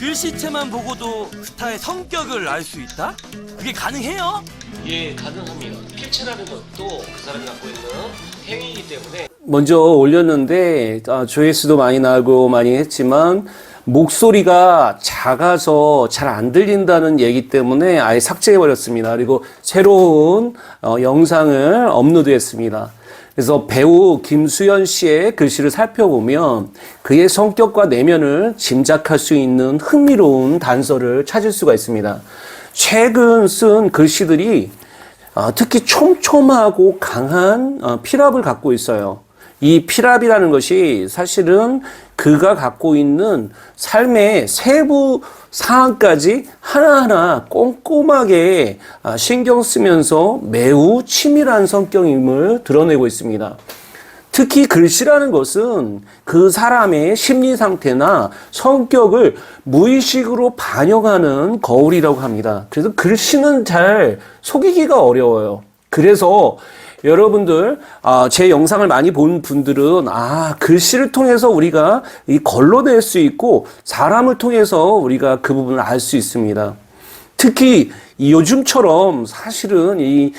글씨체만 보고도 스타의 성격을 알 수 있다? 그게 가능해요? 예, 가능합니다. 필체라는 것도 그 사람이 갖고 있는 행위이기 때문에. 먼저 올렸는데 조회수도 많이 나고 많이 했지만 목소리가 작아서 잘 안 들린다는 얘기 때문에 아예 삭제해버렸습니다. 그리고 새로운 영상을 업로드했습니다. 그래서 배우 김수현 씨의 글씨를 살펴보면 그의 성격과 내면을 짐작할 수 있는 흥미로운 단서를 찾을 수가 있습니다. 최근 쓴 글씨들이 특히 촘촘하고 강한 필압을 갖고 있어요. 이 필압이라는 것이 사실은 그가 갖고 있는 삶의 세부 사항까지 하나하나 꼼꼼하게 신경 쓰면서 매우 치밀한 성격임을 드러내고 있습니다. 특히 글씨라는 것은 그 사람의 심리 상태나 성격을 무의식으로 반영하는 거울이라고 합니다. 그래서 글씨는 잘 속이기가 어려워요. 그래서 여러분들 제 영상을 많이 본 분들은 글씨를 통해서 우리가 걸러낼 수 있고 사람을 통해서 우리가 그 부분을 알 수 있습니다. 특히 요즘처럼 사실은 이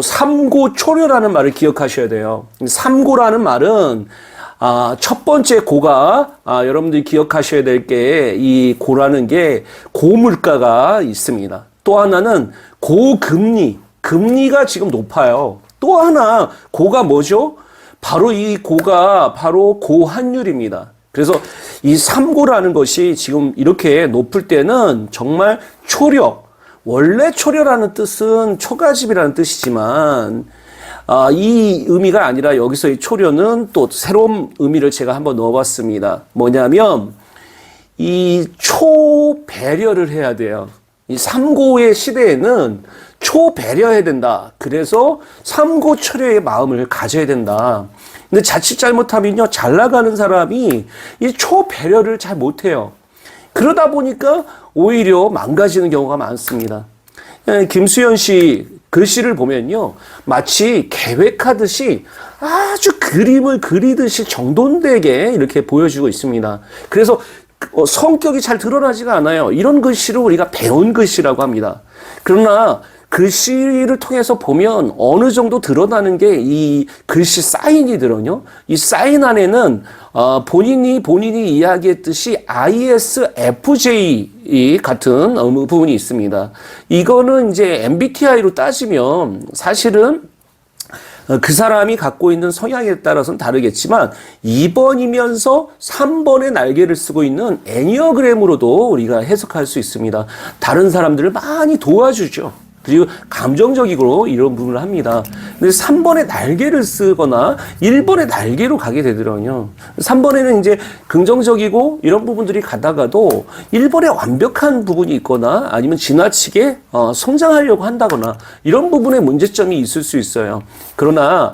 삼고초려라는 말을 기억하셔야 돼요. 삼고라는 말은 첫 번째 고가 여러분들이 기억하셔야 될 게 이 고라는 게 고물가가 있습니다. 또 하나는 고금리, 금리가 지금 높아요. 또 하나 고가 뭐죠? 바로 이 고가 바로 고환율입니다. 그래서 이 삼고라는 것이 지금 이렇게 높을 때는 정말 초려, 원래 초려라는 뜻은 초가집이라는 뜻이지만 이 의미가 아니라 여기서의 초려는 또 새로운 의미를 제가 한번 넣어봤습니다. 뭐냐면 이 초배려를 해야 돼요. 이 삼고의 시대에는 초배려해야 된다. 그래서 삼고초려의 마음을 가져야 된다. 근데 자칫 잘못하면요, 잘 나가는 사람이 이 초배려를 잘 못해요. 그러다 보니까 오히려 망가지는 경우가 많습니다. 김수현 씨 글씨를 보면요, 마치 계획하듯이 아주 그림을 그리듯이 정돈되게 이렇게 보여주고 있습니다. 그래서 성격이 잘 드러나지가 않아요. 이런 글씨를 우리가 배운 글씨라고 합니다. 그러나 글씨를 통해서 보면 어느 정도 드러나는 게 이 글씨 사인이거든요. 이 사인 안에는 본인이 이야기했듯이 ISFJ 같은 부분이 있습니다. 이거는 이제 MBTI로 따지면 사실은 그 사람이 갖고 있는 성향에 따라서는 다르겠지만 2번이면서 3번의 날개를 쓰고 있는 애니어그램으로도 우리가 해석할 수 있습니다. 다른 사람들을 많이 도와주죠. 그리고 감정적이고 이런 부분을 합니다. 근데 3번의 날개를 쓰거나 1번의 날개로 가게 되더라고요. 3번에는 이제 긍정적이고 이런 부분들이 가다가도 1번에 완벽한 부분이 있거나 아니면 지나치게 성장하려고 한다거나 이런 부분에 문제점이 있을 수 있어요. 그러나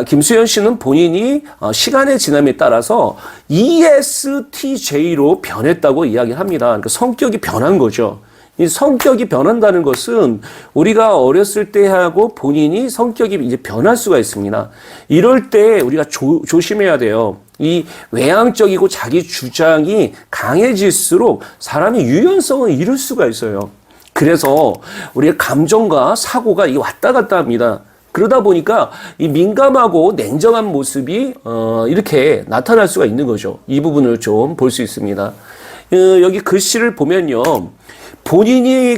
김수현 씨는 본인이 시간의 지남에 따라서 ESTJ로 변했다고 이야기합니다. 그러니까 성격이 변한 거죠. 이 성격이 변한다는 것은 우리가 어렸을 때 하고 본인이 성격이 이제 변할 수가 있습니다. 이럴 때 우리가 조심해야 돼요. 이 외향적이고 자기 주장이 강해질수록 사람이 유연성을 잃을 수가 있어요. 그래서 우리의 감정과 사고가 이게 왔다 갔다 합니다. 그러다 보니까 이 민감하고 냉정한 모습이 이렇게 나타날 수가 있는 거죠. 이 부분을 좀 볼 수 있습니다. 여기 글씨를 보면요. 본인이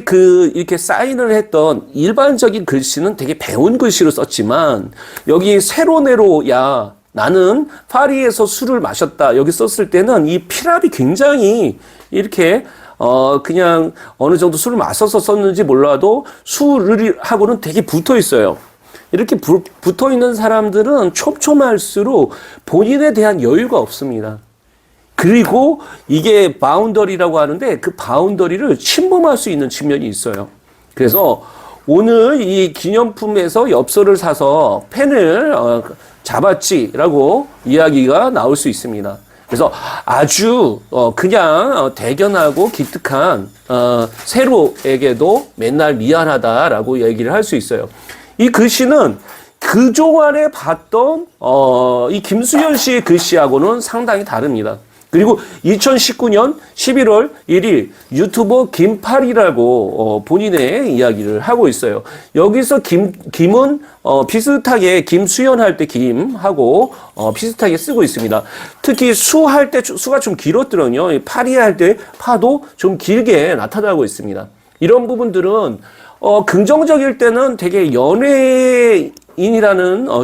이렇게 사인을 했던 일반적인 글씨는 되게 배운 글씨로 썼지만, 여기 세로네로, 야, 나는 파리에서 술을 마셨다. 여기 썼을 때는 이 필압이 굉장히 이렇게, 그냥 어느 정도 술을 마셔서 썼는지 몰라도 술하고는 되게 붙어 있어요. 이렇게 붙어 있는 사람들은 촘촘할수록 본인에 대한 여유가 없습니다. 그리고 이게 바운더리라고 하는데 그 바운더리를 침범할 수 있는 측면이 있어요. 그래서 오늘 이 기념품에서 엽서를 사서 펜을 잡았지라고 이야기가 나올 수 있습니다. 그래서 아주 그냥 대견하고 기특한 세로에게도 맨날 미안하다라고 얘기를 할 수 있어요. 이 글씨는 그동안에 봤던 이 김수현 씨의 글씨하고는 상당히 다릅니다. 그리고 2019년 11월 1일 유튜버 김팔이라고 본인의 이야기를 하고 있어요. 여기서 김은 비슷하게 김수현 할 때 김하고 비슷하게 쓰고 있습니다. 특히 수할 때 수가 좀 길었더군요. 파리 할 때 파도 좀 길게 나타나고 있습니다. 이런 부분들은 긍정적일 때는 되게 연예인이라는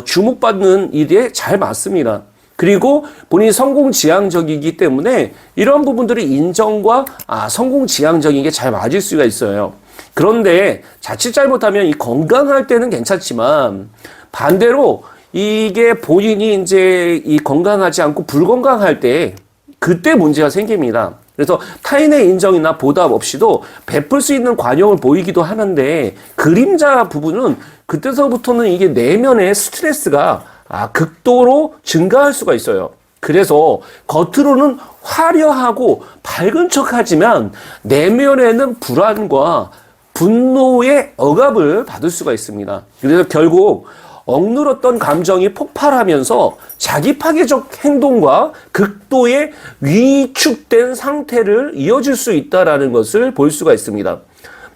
주목받는 일에 잘 맞습니다. 그리고 본인이 성공지향적이기 때문에 이런 부분들이 인정과 성공지향적인 게 잘 맞을 수가 있어요. 그런데 자칫 잘못하면 이 건강할 때는 괜찮지만 반대로 이게 본인이 이제 이 건강하지 않고 불건강할 때 그때 문제가 생깁니다. 그래서 타인의 인정이나 보답 없이도 베풀 수 있는 관용을 보이기도 하는데 그림자 부분은 그때서부터는 이게 내면의 스트레스가 극도로 증가할 수가 있어요. 그래서 겉으로는 화려하고 밝은 척하지만 내면에는 불안과 분노의 억압을 받을 수가 있습니다. 그래서 결국 억눌렀던 감정이 폭발하면서 자기 파괴적 행동과 극도의 위축된 상태를 이어질 수 있다는 것을 볼 수가 있습니다.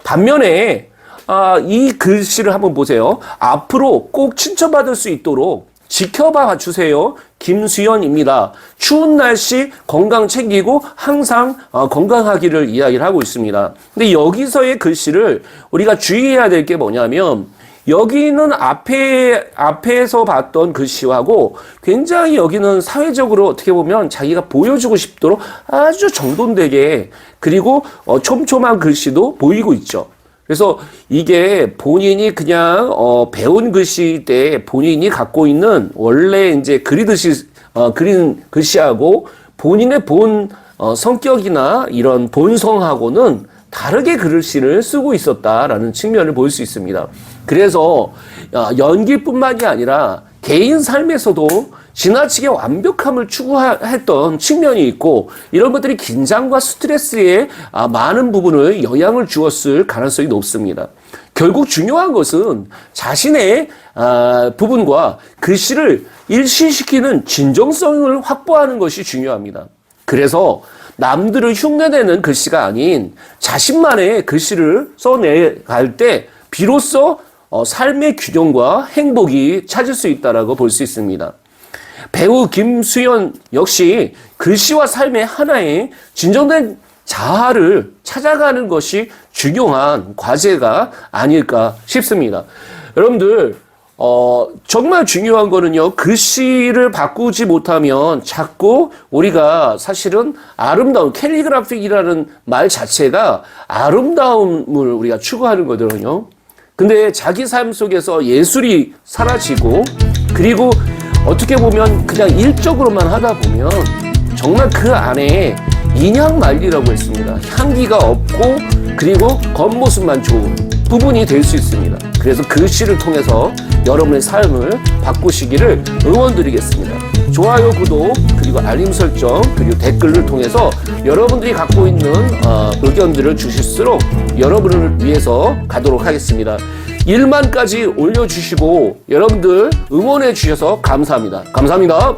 반면에 이 글씨를 한번 보세요. 앞으로 꼭 칭찬받을 수 있도록 지켜봐 주세요. 김수현입니다. 추운 날씨 건강 챙기고 항상 건강하기를 이야기를 하고 있습니다. 근데 여기서의 글씨를 우리가 주의해야 될 게 뭐냐면 여기는 앞에서 봤던 글씨하고 굉장히 여기는 사회적으로 어떻게 보면 자기가 보여주고 싶도록 아주 정돈되게 그리고 촘촘한 글씨도 보이고 있죠. 그래서 이게 본인이 그냥 배운 글씨 때 본인이 갖고 있는 원래 이제 그린 글씨하고 본인의 본 성격이나 이런 본성하고는 다르게 글씨를 쓰고 있었다라는 측면을 볼 수 있습니다. 그래서 연기뿐만이 아니라 개인 삶에서도 지나치게 완벽함을 추구했던 측면이 있고 이런 것들이 긴장과 스트레스에 많은 부분을 영향을 주었을 가능성이 높습니다. 결국 중요한 것은 자신의 부분과 글씨를 일치시키는 진정성을 확보하는 것이 중요합니다. 그래서 남들을 흉내내는 글씨가 아닌 자신만의 글씨를 써내갈 때 비로소 삶의 균형과 행복이 찾을 수 있다고 볼 수 있습니다. 배우 김수현 역시 글씨와 삶의 하나의 진정된 자아를 찾아가는 것이 중요한 과제가 아닐까 싶습니다. 여러분들 정말 중요한 거는요, 글씨를 바꾸지 못하면 자꾸 우리가 사실은 아름다운 캘리그라픽이라는 말 자체가 아름다움을 우리가 추구하는 거거든요. 근데 자기 삶 속에서 예술이 사라지고 그리고 어떻게 보면 그냥 일적으로만 하다 보면 정말 그 안에 인향만리라고 했습니다. 향기가 없고 그리고 겉모습만 좋은 부분이 될 수 있습니다. 그래서 글씨를 통해서 여러분의 삶을 바꾸시기를 응원드리겠습니다. 좋아요, 구독, 그리고 알림 설정, 그리고 댓글을 통해서 여러분들이 갖고 있는 의견들을 주실수록 여러분을 위해서 가도록 하겠습니다. 1만까지 올려주시고 여러분들 응원해 주셔서 감사합니다. 감사합니다.